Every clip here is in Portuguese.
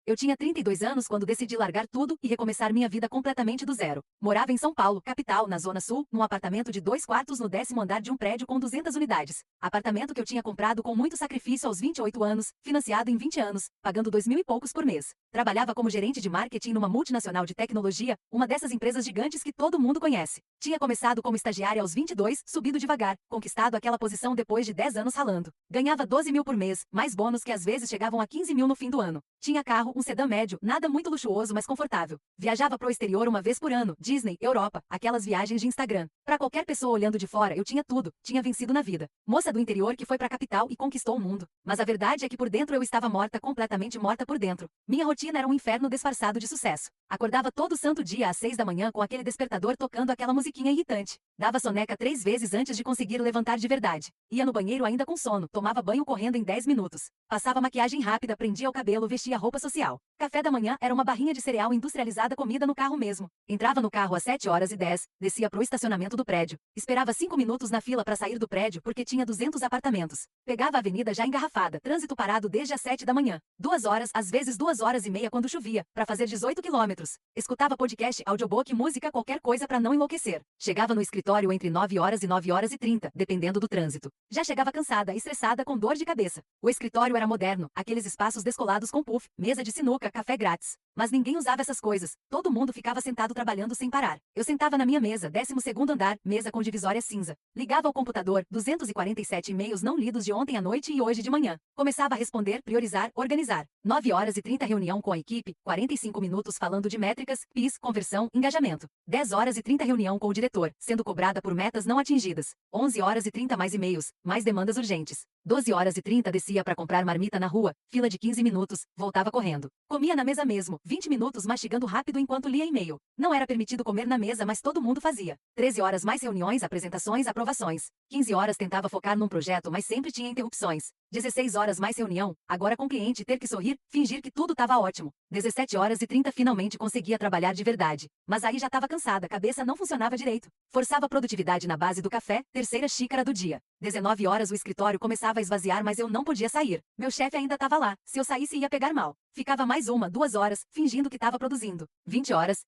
Eu tinha 32 anos quando decidi largar tudo e recomeçar minha vida completamente do zero. Morava em São Paulo, capital, na Zona Sul, num apartamento de 2 quartos no 10º andar de um prédio com 200 unidades. Apartamento que eu tinha comprado com muito sacrifício aos 28 anos, financiado em 20 anos, pagando 2.000 e poucos por mês. Trabalhava como gerente de marketing numa multinacional de tecnologia, uma dessas empresas gigantes que todo mundo conhece. Tinha começado como estagiária aos 22, subido devagar, conquistado aquela posição depois de 10 anos ralando. Ganhava 12 mil por mês, mais bônus que às vezes chegavam a 15 mil no fim do ano. Tinha carro, um sedã médio, nada muito luxuoso, mas confortável. Viajava pro exterior uma vez por ano, Disney, Europa, aquelas viagens de Instagram. Pra qualquer pessoa olhando de fora, eu tinha tudo, tinha vencido na vida. Moça do interior que foi pra capital e conquistou o mundo. Mas a verdade é que por dentro eu estava morta, completamente morta por dentro. Minha rotina era um inferno disfarçado de sucesso. Acordava todo santo dia às 6 da manhã com aquele despertador tocando aquela musiquinha irritante. Dava soneca 3 vezes antes de conseguir levantar de verdade. Ia no banheiro ainda com sono, tomava banho correndo em 10 minutos. Passava maquiagem rápida, prendia o cabelo, vestia roupa social. Café da manhã era uma barrinha de cereal industrializada comida no carro mesmo. Entrava no carro às 7h10, descia pro estacionamento do prédio. Esperava 5 minutos na fila para sair do prédio porque tinha 200 apartamentos. Pegava a avenida já engarrafada, trânsito parado desde as 7 da manhã. 2 horas, às vezes 2h30 quando chovia, para fazer 18 quilômetros. Escutava podcast, audiobook, música, qualquer coisa para não enlouquecer. Chegava no escritório entre 9 horas e 9h30, dependendo do trânsito. Já chegava cansada, estressada, com dor de cabeça. O escritório era moderno, aqueles espaços descolados com puff, mesa de sinuca, café grátis. Mas ninguém usava essas coisas. Todo mundo ficava sentado trabalhando sem parar. Eu sentava na minha mesa, 12º andar, mesa com divisória cinza. Ligava ao computador, 247 e-mails não lidos de ontem à noite e hoje de manhã. Começava a responder, priorizar, organizar. 9h30 reunião com a equipe, 45 minutos falando de métricas, PIS, conversão, engajamento. 10h30 reunião com o diretor, sendo cobrada por metas não atingidas. 11h30 mais e-mails, mais demandas urgentes. 12h30 descia para comprar marmita na rua, fila de 15 minutos, voltava correndo. Comia na mesa mesmo, 20 minutos mastigando rápido enquanto lia e-mail. Não era permitido comer na mesa, mas todo mundo fazia. 13 horas mais reuniões, apresentações, aprovações. 15 horas tentava focar num projeto, mas sempre tinha interrupções. 16 horas mais reunião, agora com cliente ter que sorrir, fingir que tudo estava ótimo. 17h30 finalmente conseguia trabalhar de verdade. Mas aí já estava cansada, a cabeça não funcionava direito. Forçava a produtividade na base do café, terceira xícara do dia. 19 horas o escritório começava a esvaziar, mas eu não podia sair. Meu chefe ainda estava lá. Se eu saísse ia pegar mal. Ficava mais 1, 2 horas, fingindo que estava produzindo. 20 horas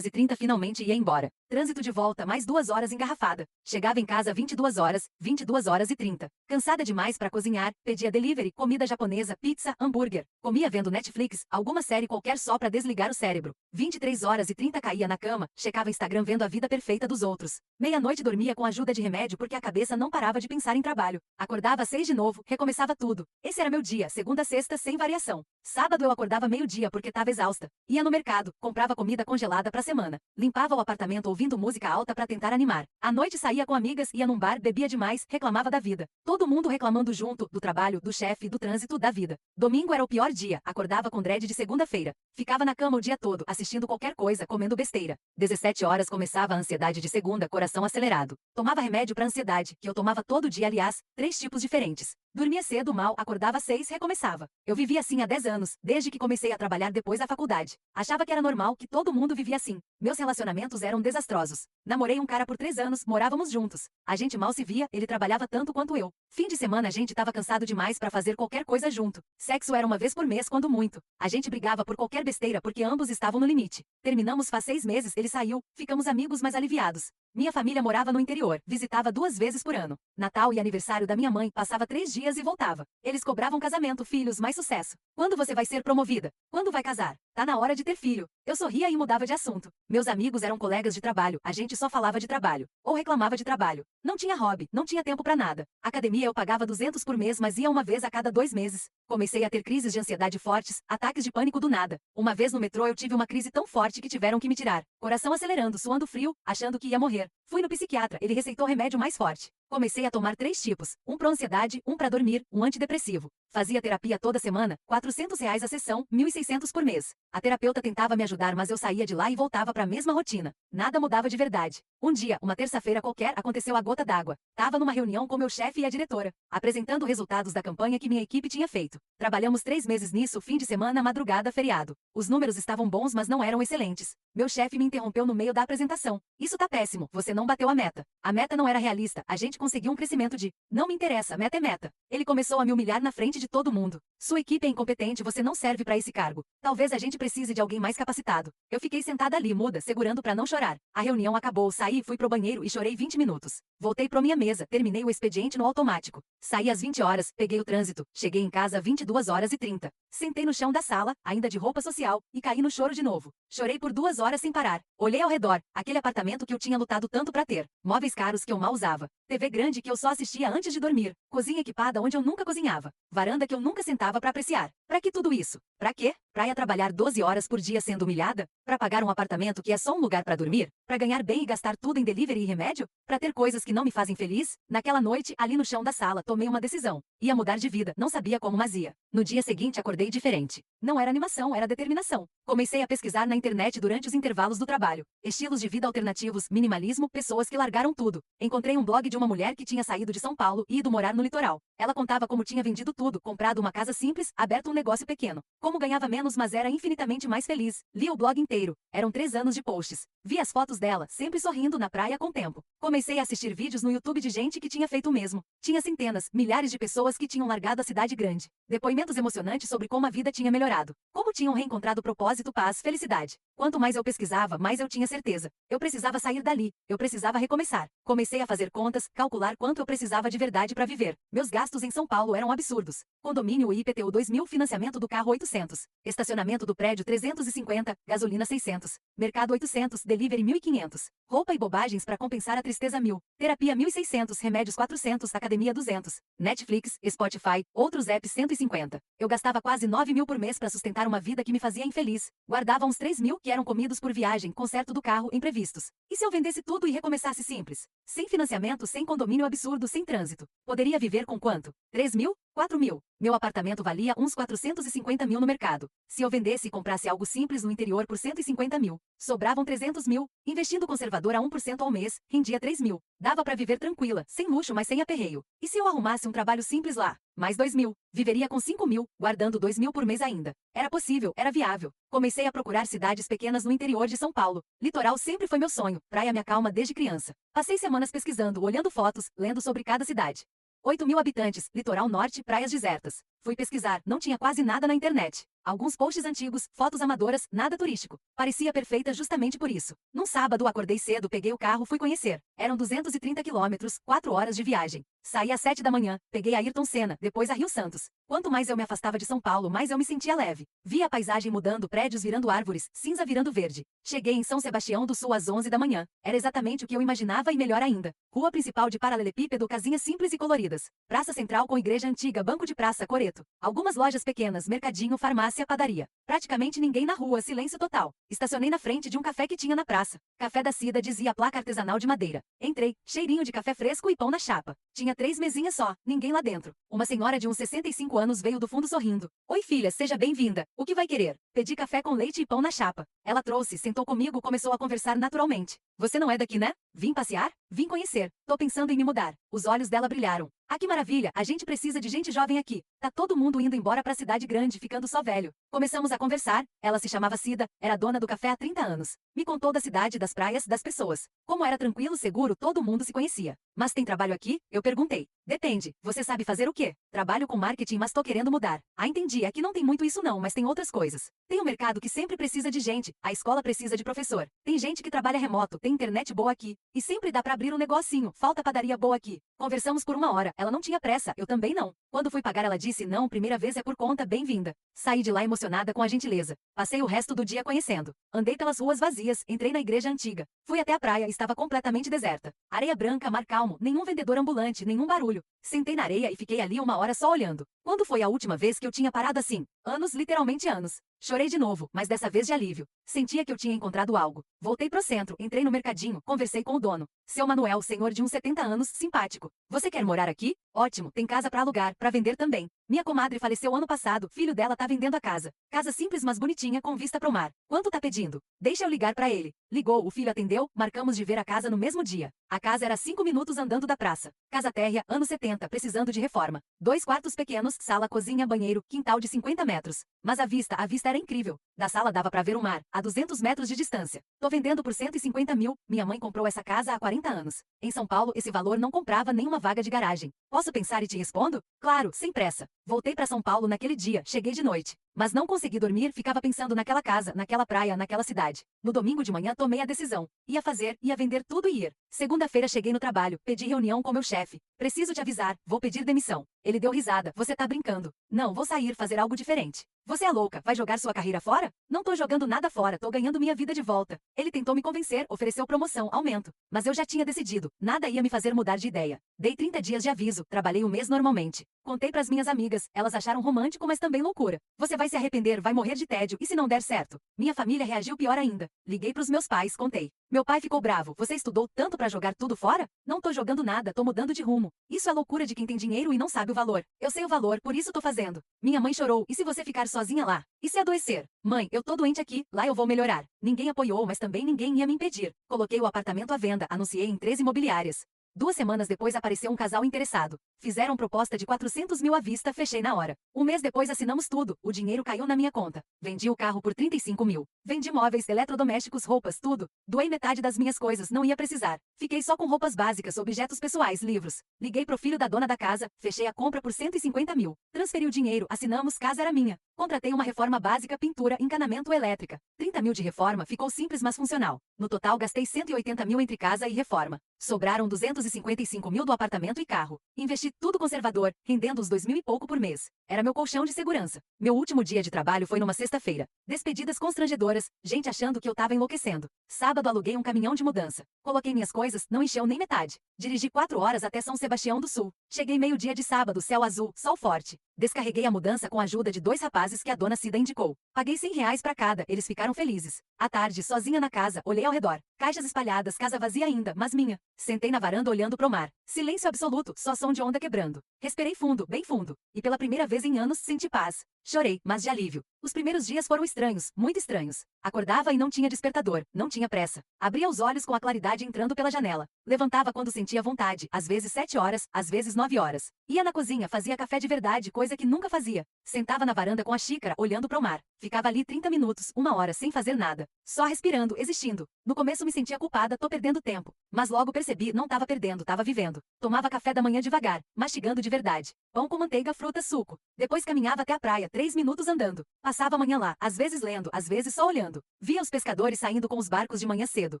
e 30 finalmente ia embora. Trânsito de volta, mais 2 horas engarrafada. Chegava em casa 22 horas e 30. Cansada demais para cozinhar, pedia delivery, comida japonesa, pizza, hambúrguer. Comia vendo Netflix, alguma série qualquer só para desligar o cérebro. 23h30 caía na cama, checava Instagram vendo a vida perfeita dos outros. Meia-noite dormia com ajuda de remédio porque a cabeça não parava de pensar em trabalho. Acordava às 6 de novo, recomeçava tudo. Esse era meu dia, segunda a sexta, sem variação. Sábado eu acordava meio-dia porque estava exausta. Ia no mercado, comprava comida congelada pra semana. Limpava o apartamento ouvindo música alta pra tentar animar. À noite saía com amigas, ia num bar, bebia demais, reclamava da vida. Todo mundo reclamando junto, do trabalho, do chefe, do trânsito, da vida. Domingo era o pior dia, acordava com dread de segunda-feira. Ficava na cama o dia todo, assistindo qualquer coisa, comendo besteira. 17 horas começava a ansiedade de segunda, coração acelerado. Tomava remédio pra ansiedade, que eu tomava todo dia, aliás, 3 tipos diferentes. Dormia cedo, mal, acordava às 6, recomeçava. Eu vivia assim há 10 anos, desde que comecei a trabalhar depois da faculdade. Achava que era normal, que todo mundo vivia assim. Meus relacionamentos eram desastrosos. Namorei um cara por 3 anos, morávamos juntos. A gente mal se via, ele trabalhava tanto quanto eu. Fim de semana a gente tava cansado demais pra fazer qualquer coisa junto. Sexo era uma vez por mês, quando muito. A gente brigava por qualquer besteira porque ambos estavam no limite. Terminamos faz 6 meses, ele saiu, ficamos amigos mas aliviados. Minha família morava no interior, visitava 2 vezes por ano. Natal e aniversário da minha mãe, passava 3 dias e voltava. Eles cobravam casamento, filhos, mais sucesso. Quando você vai ser promovida? Quando vai casar? Tá na hora de ter filho. Eu sorria e mudava de assunto. Meus amigos eram colegas de trabalho, a gente só falava de trabalho. Ou reclamava de trabalho. Não tinha hobby, não tinha tempo pra nada. Academia eu pagava 200 por mês, mas ia uma vez a cada 2 meses. Comecei a ter crises de ansiedade fortes, ataques de pânico do nada. Uma vez no metrô eu tive uma crise tão forte que tiveram que me tirar. Coração acelerando, suando frio, achando que ia morrer. Fui no psiquiatra, ele receitou remédio mais forte. Comecei a tomar 3 tipos, um pra ansiedade, um pra dormir, um antidepressivo. Fazia terapia toda semana, R$ 400 a sessão, 1.600 por mês. A terapeuta tentava me ajudar, mas eu saía de lá e voltava pra mesma rotina. Nada mudava de verdade. Um dia, uma terça-feira qualquer, aconteceu a gota d'água. Tava numa reunião com meu chefe e a diretora, apresentando resultados da campanha que minha equipe tinha feito. Trabalhamos 3 meses nisso, fim de semana, madrugada, feriado. Os números estavam bons, mas não eram excelentes. Meu chefe me interrompeu no meio da apresentação. Isso tá péssimo, você não bateu a meta. A meta não era realista, a gente conseguiu um crescimento de... Não me interessa, meta é meta. Ele começou a me humilhar na frente de todo mundo. Sua equipe é incompetente, você não serve para esse cargo. Talvez a gente precise de alguém mais capacitado. Eu fiquei sentada ali muda, segurando para não chorar. A reunião acabou, saí, fui pro banheiro e chorei 20 minutos. Voltei pra minha mesa, terminei o expediente no automático. Saí às 20 horas, peguei o trânsito, cheguei em casa às 22h30. Sentei no chão da sala, ainda de roupa social, e caí no choro de novo. Chorei por 2 horas sem parar. Olhei ao redor, aquele apartamento que eu tinha lutado tanto pra ter. Móveis caros que eu mal usava. TV grande que eu só assistia antes de dormir. Cozinha equipada onde eu nunca cozinhava. Varanda que eu nunca sentava pra apreciar. Pra que tudo isso? Pra quê? Pra ir trabalhar 12 horas por dia sendo humilhada? Pra pagar um apartamento que é só um lugar pra dormir? Pra ganhar bem e gastar tudo em delivery e remédio? Pra ter coisas que não me fazem feliz? Naquela noite, ali no chão da sala, tomei uma decisão. Ia mudar de vida, não sabia como, mas ia. No dia seguinte acordei diferente. Não era animação, era determinação. Comecei a pesquisar na internet durante os intervalos do trabalho. Estilos de vida alternativos, minimalismo, pessoas que largaram tudo. Encontrei um blog de uma mulher que tinha saído de São Paulo e ido morar no litoral. Ela contava como tinha vendido tudo, comprado uma casa simples, aberto um negócio pequeno. Como ganhava menos, mas era infinitamente mais feliz. Li o blog inteiro. Eram 3 anos de posts. Vi as fotos dela, sempre sorrindo na praia com o tempo. Comecei a assistir vídeos no YouTube de gente que tinha feito o mesmo. Tinha centenas, milhares de pessoas que tinham largado a cidade grande. Depoimentos emocionantes sobre como a vida tinha melhorado. Como tinham reencontrado propósito, paz, felicidade. Quanto mais eu pesquisava, mais eu tinha certeza. Eu precisava sair dali. Eu precisava recomeçar. Comecei a fazer contas, calcular quanto eu precisava de verdade para viver. Meus gastos em São Paulo eram absurdos. Condomínio IPTU 2.000, financiamento do carro 800. Estacionamento do prédio 350, gasolina 600. Mercado 800, delivery 1.500. Roupa e bobagens para compensar a tristeza 1.000. Terapia 1.600, remédios 400, academia 200. Netflix, Spotify, outros apps 150. Eu gastava quase 9.000 por mês para sustentar uma vida que me fazia infeliz. Guardava uns 3.000 que eram comidos por viagem, conserto do carro, imprevistos. E se eu vendesse tudo e recomeçasse simples? Sem financiamento, sem condomínio absurdo, sem trânsito. Poderia viver com quanto? 3.000? 4.000. Meu apartamento valia uns 450.000 no mercado. Se eu vendesse e comprasse algo simples no interior por 150.000, sobravam 300.000. Investindo conservador a 1% ao mês, rendia 3.000. Dava para viver tranquila, sem luxo, mas sem aperreio. E se eu arrumasse um trabalho simples lá? Mais 2.000. Viveria com 5.000, guardando 2.000 por mês ainda. Era possível, era viável. Comecei a procurar cidades pequenas no interior de São Paulo. Litoral sempre foi meu sonho, praia me acalma desde criança. Passei semanas pesquisando, olhando fotos, lendo sobre cada cidade. 8.000 habitantes, litoral norte, praias desertas. Fui pesquisar, não tinha quase nada na internet. Alguns posts antigos, fotos amadoras, nada turístico. Parecia perfeita justamente por isso. Num sábado acordei cedo, peguei o carro, fui conhecer. Eram 230 quilômetros, 4 horas de viagem. Saí às 7 da manhã, peguei a Ayrton Senna, depois a Rio Santos. Quanto mais eu me afastava de São Paulo, mais eu me sentia leve. Vi a paisagem mudando, prédios virando árvores, cinza virando verde. Cheguei em São Sebastião do Sul às 11 da manhã. Era exatamente o que eu imaginava e melhor ainda. Rua principal de paralelepípedo, casinhas simples e coloridas. Praça central com igreja antiga, banco de praça, coreto. Algumas lojas pequenas, mercadinho, farmácia, padaria. Praticamente ninguém na rua, silêncio total. Estacionei na frente de um café que tinha na praça. Café da Cida, dizia a placa artesanal de madeira. Entrei, cheirinho de café fresco e pão na chapa. Tinha 3 mesinhas só, ninguém lá dentro. Uma senhora de uns 65 anos veio do fundo sorrindo. Oi filha, seja bem-vinda. O que vai querer? Pedi café com leite e pão na chapa. Ela trouxe, sentou comigo, começou a conversar naturalmente. Você não é daqui, né? Vim passear? Vim conhecer. Tô pensando em me mudar. Os olhos dela brilharam. Ah, que maravilha, a gente precisa de gente jovem aqui. Tá todo mundo indo embora pra cidade grande, ficando só velho. Começamos a conversar, ela se chamava Cida, era dona do café há 30 anos. Me contou da cidade, das praias, das pessoas. Como era tranquilo, seguro, todo mundo se conhecia. Mas tem trabalho aqui? Eu perguntei. Depende, você sabe fazer o quê? Trabalho com marketing, mas tô querendo mudar. Ah, entendi, aqui não tem muito isso não, mas tem outras coisas. Tem um mercado que sempre precisa de gente, a escola precisa de professor. Tem gente que trabalha remoto, tem internet boa aqui. E sempre dá pra abrir um negocinho, falta padaria boa aqui. Conversamos por 1 hora, ela não tinha pressa, eu também não. Quando fui pagar ela disse não, primeira vez é por conta, bem-vinda. Saí de lá emocionada com a gentileza. Passei o resto do dia conhecendo. Andei pelas ruas vazias, entrei na igreja antiga. Fui até a praia, estava completamente deserta. Areia branca, mar calmo, nenhum vendedor ambulante, nenhum barulho. Sentei na areia e fiquei ali 1 hora só olhando. Quando foi a última vez que eu tinha parado assim? Anos, literalmente anos. Chorei de novo, mas dessa vez de alívio. Sentia que eu tinha encontrado algo. Voltei pro centro, entrei no mercadinho, conversei com o dono. Seu Manuel, senhor de uns 70 anos, simpático. Você quer morar aqui? Ótimo, tem casa pra alugar, pra vender também. Minha comadre faleceu ano passado, filho dela tá vendendo a casa. Casa simples mas bonitinha com vista pro mar. Quanto tá pedindo? Deixa eu ligar pra ele. Ligou, o filho atendeu, marcamos de ver a casa no mesmo dia. A casa era 5 minutos andando da praça. Casa térrea, anos 70, precisando de reforma. 2 quartos pequenos, sala, cozinha, banheiro, quintal de 50 metros. Mas a vista era incrível. Da sala dava pra ver o mar, a 200 metros de distância. Tô vendendo por 150 mil. Minha mãe comprou essa casa há 40 anos. Em São Paulo, esse valor não comprava nenhuma vaga de garagem. Posso pensar e te respondo? Claro, sem pressa. Voltei pra São Paulo naquele dia, cheguei de noite. Mas não consegui dormir, ficava pensando naquela casa, naquela praia, naquela cidade. No domingo de manhã tomei a decisão. Ia vender tudo e ir. Segunda-feira cheguei no trabalho, pedi reunião com meu chefe. Preciso te avisar, vou pedir demissão. Ele deu risada, você tá brincando. Não, vou sair fazer algo diferente. Você é louca, vai jogar sua carreira fora? Não tô jogando nada fora, tô ganhando minha vida de volta. Ele tentou me convencer, ofereceu promoção, aumento. Mas eu já tinha decidido, nada ia me fazer mudar de ideia. Dei 30 dias de aviso, trabalhei um mês normalmente. Contei pras minhas amigas, elas acharam romântico, mas também loucura. Você vai se arrepender, vai morrer de tédio, e se não der certo? Minha família reagiu pior ainda. Liguei pros meus pais, contei. Meu pai ficou bravo, você estudou tanto pra jogar tudo fora? Não tô jogando nada, tô mudando de rumo. Isso é loucura de quem tem dinheiro e não sabe o valor. Eu sei o valor, por isso tô fazendo. Minha mãe chorou, e se você ficar sozinha lá? E se adoecer? Mãe, eu tô doente aqui, lá eu vou melhorar. Ninguém apoiou, mas também ninguém ia me impedir. Coloquei o apartamento à venda, anunciei em 13 imobiliárias. 2 semanas depois apareceu um casal interessado. Fizeram proposta de 400 mil à vista, fechei na hora. Um mês depois assinamos tudo, o dinheiro caiu na minha conta. Vendi o carro por 35 mil. Vendi móveis, eletrodomésticos, roupas, tudo. Doei metade das minhas coisas, não ia precisar. Fiquei só com roupas básicas, objetos pessoais, livros. Liguei pro filho da dona da casa, fechei a compra por 150 mil. Transferi o dinheiro, assinamos, casa era minha. Contratei uma reforma básica, pintura, encanamento, elétrica. 30 mil de reforma, ficou simples mas funcional. No total gastei 180 mil entre casa e reforma. Sobraram 255 mil do apartamento e carro. Investi tudo conservador, rendendo uns 2 mil e pouco por mês. Era meu colchão de segurança. Meu último dia de trabalho foi numa sexta-feira. Despedidas constrangedoras, gente achando que eu tava enlouquecendo. Sábado aluguei um caminhão de mudança. Coloquei minhas coisas, não encheu nem metade. Dirigi 4 horas até São Sebastião do Sul. Cheguei meio-dia de sábado, céu azul, sol forte. Descarreguei a mudança com a ajuda de 2 rapazes que a dona Cida indicou. Paguei R$ 100 pra cada, eles ficaram felizes. À tarde, sozinha na casa, olhei ao redor. Caixas espalhadas, casa vazia ainda, mas minha. Sentei na varanda olhando pro mar. Silêncio absoluto, só som de onda quebrando. Respirei fundo, bem fundo. E pela primeira vez em anos senti paz. Chorei, mas de alívio. Os primeiros dias foram estranhos, muito estranhos. Acordava e não tinha despertador, não tinha pressa. Abria os olhos com a claridade entrando pela janela. Levantava quando sentia vontade, às vezes 7 horas, às vezes 9 horas. Ia na cozinha, fazia café de verdade, coisa que nunca fazia. Sentava na varanda com a xícara, olhando pro mar. Ficava ali 30 minutos, 1 hora, sem fazer nada. Só respirando, existindo. No começo me sentia culpada, tô perdendo tempo. Mas logo percebi, não tava perdendo, tava vivendo. Tomava café da manhã devagar, mastigando de verdade. Pão com manteiga, fruta, suco. Depois caminhava até a praia, 3 minutos andando. Passava a manhã lá, às vezes lendo, às vezes só olhando. Via os pescadores saindo com os barcos de manhã cedo,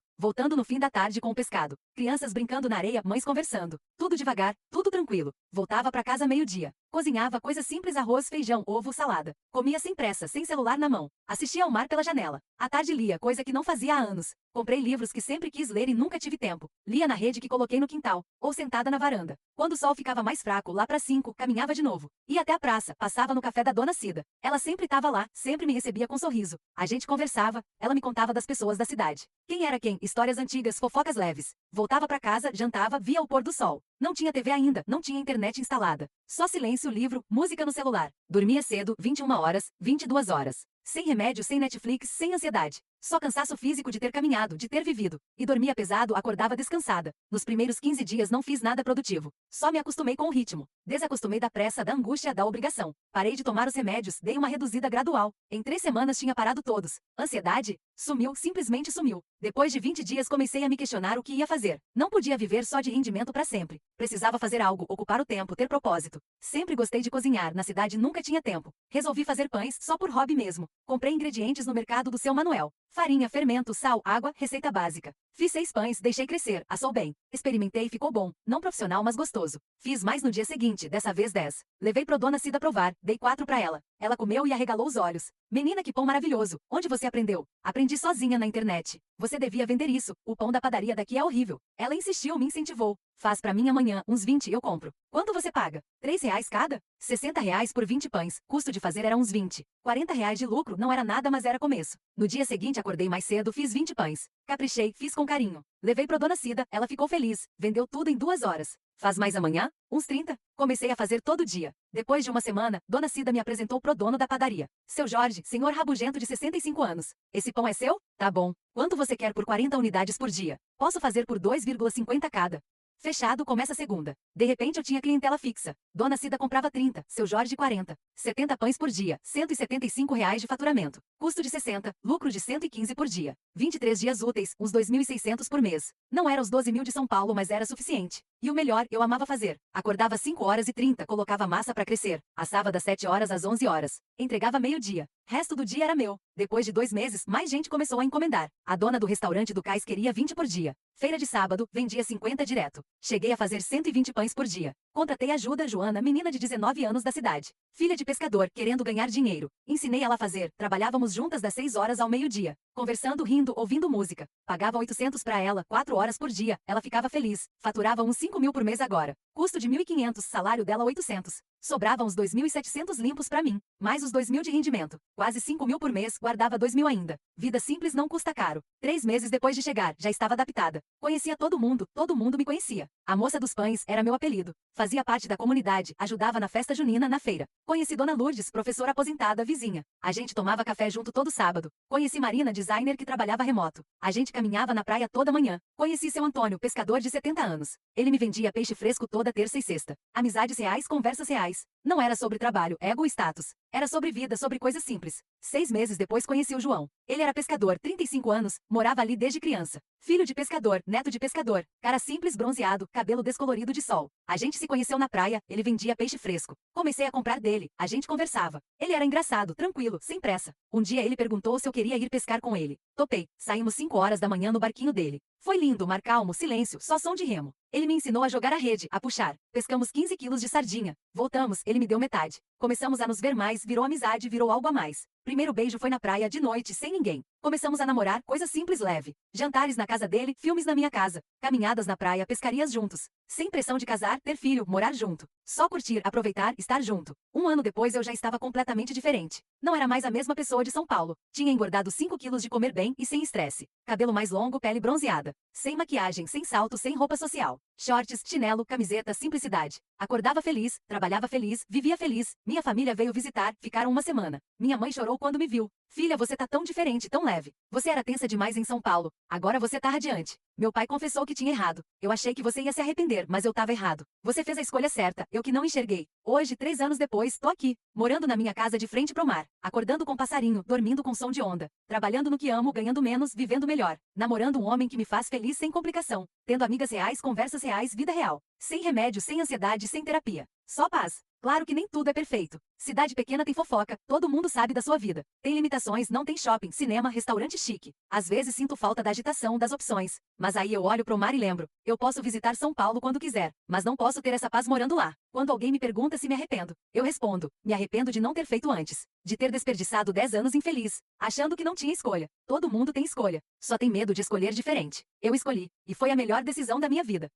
voltando no fim da tarde com o pescado. Crianças brincando na areia, mães conversando. Tudo devagar, tudo tranquilo. Voltava pra casa meio-dia. Cozinhava coisas simples, arroz, feijão, ovo, salada. Comia sem pressa, sem celular na mão. Assistia ao mar pela janela. À tarde lia, coisa que não fazia há anos. Comprei livros que sempre quis ler e nunca tive tempo. Lia na rede que coloquei no quintal, ou sentada na varanda. Quando o sol ficava mais fraco, lá para 5, caminhava de novo. Ia até a praça, passava no café da dona Cida. Ela sempre estava lá, sempre me recebia com sorriso. A gente conversava, ela me contava das pessoas da cidade. Quem era quem, histórias antigas, fofocas leves. Voltava para casa, jantava, via o pôr do sol. Não tinha TV ainda, não tinha internet instalada. Só silêncio, livro, música no celular. Dormia cedo, 21 horas, 22 horas. Sem remédio, sem Netflix, sem ansiedade. Só cansaço físico de ter caminhado, de ter vivido. E dormia pesado, acordava descansada. Nos primeiros 15 dias não fiz nada produtivo. Só me acostumei com o ritmo. Desacostumei da pressa, da angústia, da obrigação. Parei de tomar os remédios, dei uma reduzida gradual. Em 3 semanas tinha parado todos. Ansiedade? Sumiu, simplesmente sumiu. Depois de 20 dias comecei a me questionar o que ia fazer. Não podia viver só de rendimento para sempre. Precisava fazer algo, ocupar o tempo, ter propósito. Sempre gostei de cozinhar, na cidade nunca tinha tempo. Resolvi fazer pães, só por hobby mesmo. Comprei ingredientes no mercado do seu Manuel. Farinha, fermento, sal, água, receita básica. Fiz 6 pães, deixei crescer, assou bem. Experimentei e ficou bom. Não profissional, mas gostoso. Fiz mais no dia seguinte, dessa vez 10. Levei pro dona Cida provar, dei 4 pra ela. Ela comeu e arregalou os olhos. Menina, que pão maravilhoso. Onde você aprendeu? Aprendi sozinha na internet. Você devia vender isso. O pão da padaria daqui é horrível. Ela insistiu, me incentivou. Faz pra mim amanhã, uns 20 eu compro. Quanto você paga? R$ 3 cada? R$ 60 por 20 pães. Custo de fazer era uns 20. R$ 40 de lucro não era nada, mas era começo. No dia seguinte acordei mais cedo, fiz 20 pães. Caprichei, fiz com carinho. Levei pro Dona Cida, ela ficou feliz. Vendeu tudo em 2 horas. Faz mais amanhã? Uns 30. Comecei a fazer todo dia. Depois de uma semana, Dona Cida me apresentou pro dono da padaria. Seu Jorge, senhor rabugento de 65 anos. Esse pão é seu? Tá bom. Quanto você quer por 40 unidades por dia? Posso fazer por 2,50 cada. Fechado, começa a segunda. De repente eu tinha clientela fixa. Dona Cida comprava 30, seu Jorge 40. 70 pães por dia, R$ 175 de faturamento. Custo de 60, lucro de 115 por dia. 23 dias úteis, uns 2.600 por mês. Não era os 12 mil de São Paulo, mas era suficiente. E o melhor, eu amava fazer. Acordava 5h30, colocava massa para crescer. Assava das 7 horas às 11 horas. Entregava meio-dia. Resto do dia era meu. Depois de 2 meses, mais gente começou a encomendar. A dona do restaurante do Cais queria 20 por dia. Feira de sábado, vendia 50 direto. Cheguei a fazer 120 pães por dia. Contratei a Ajuda Joana, menina de 19 anos da cidade. Filha de pescador, querendo ganhar dinheiro. Ensinei ela a fazer. Trabalhávamos juntas das 6 horas ao meio-dia. Conversando, rindo, ouvindo música. Pagava 800 para ela, 4 horas por dia. Ela ficava feliz. Faturava uns 5 mil por mês agora. Custo de 1.500, salário dela 800. Sobrava uns 2.700 limpos para mim. Mais os 2 mil de rendimento. Quase 5 mil por mês, guardava 2 mil ainda. Vida simples não custa caro. 3 meses depois de chegar, já estava adaptada. Conhecia todo mundo me conhecia. A moça dos pães era meu apelido. Fazia parte da comunidade, ajudava na festa junina na feira. Conheci Dona Lourdes, professora aposentada, vizinha. A gente tomava café junto todo sábado. Conheci Marina, designer que trabalhava remoto. A gente caminhava na praia toda manhã. Conheci seu Antônio, pescador de 70 anos. Ele me vendia peixe fresco toda terça e sexta. Amizades reais, conversas reais. Não era sobre trabalho, ego e status. Era sobre vida, sobre coisas simples. 6 meses depois conheci o João. Ele era pescador, 35 anos, morava ali desde criança. Filho de pescador, neto de pescador, cara simples, bronzeado, cabelo descolorido de sol. A gente se conheceu na praia, ele vendia peixe fresco. Comecei a comprar dele, a gente conversava. Ele era engraçado, tranquilo, sem pressa. Um dia ele perguntou se eu queria ir pescar com ele. Topei. Saímos 5 horas da manhã no barquinho dele. Foi lindo, mar calmo, silêncio, só som de remo. Ele me ensinou a jogar a rede, a puxar. Pescamos 15 quilos de sardinha. Voltamos, ele me deu metade. Começamos a nos ver mais, virou amizade, virou algo a mais. Primeiro beijo foi na praia, de noite, sem ninguém. Começamos a namorar, coisa simples, leve. Jantares na casa dele, filmes na minha casa. Caminhadas na praia, pescarias juntos. Sem pressão de casar, ter filho, morar junto. Só curtir, aproveitar, estar junto. 1 ano depois eu já estava completamente diferente. Não era mais a mesma pessoa de São Paulo. Tinha engordado 5 quilos de comer bem e sem estresse. Cabelo mais longo, pele bronzeada. Sem maquiagem, sem salto, sem roupa social. Shorts, chinelo, camiseta, simplicidade. Acordava feliz, trabalhava feliz, vivia feliz. Minha família veio visitar, ficaram 1 semana. Minha mãe chorou quando me viu. Filha, você tá tão diferente, tão leve. Você era tensa demais em São Paulo. Agora você tá radiante. Meu pai confessou que tinha errado. Eu achei que você ia se arrepender, mas eu tava errado. Você fez a escolha certa, eu que não enxerguei. Hoje, 3 anos depois, tô aqui, morando na minha casa de frente pro mar, acordando com passarinho, dormindo com som de onda, trabalhando no que amo, ganhando menos, vivendo melhor, namorando um homem que me faz feliz sem complicação, tendo amigas reais, conversas reais, vida real, sem remédio, sem ansiedade, sem terapia. Só paz. Claro que nem tudo é perfeito. Cidade pequena tem fofoca, todo mundo sabe da sua vida. Tem limitações, não tem shopping, cinema, restaurante chique. Às vezes sinto falta da agitação, das opções. Mas aí eu olho pro mar e lembro. Eu posso visitar São Paulo quando quiser, mas não posso ter essa paz morando lá. Quando alguém me pergunta se me arrependo, eu respondo. Me arrependo de não ter feito antes. De ter desperdiçado 10 anos infeliz, achando que não tinha escolha. Todo mundo tem escolha. Só tem medo de escolher diferente. Eu escolhi, e foi a melhor decisão da minha vida.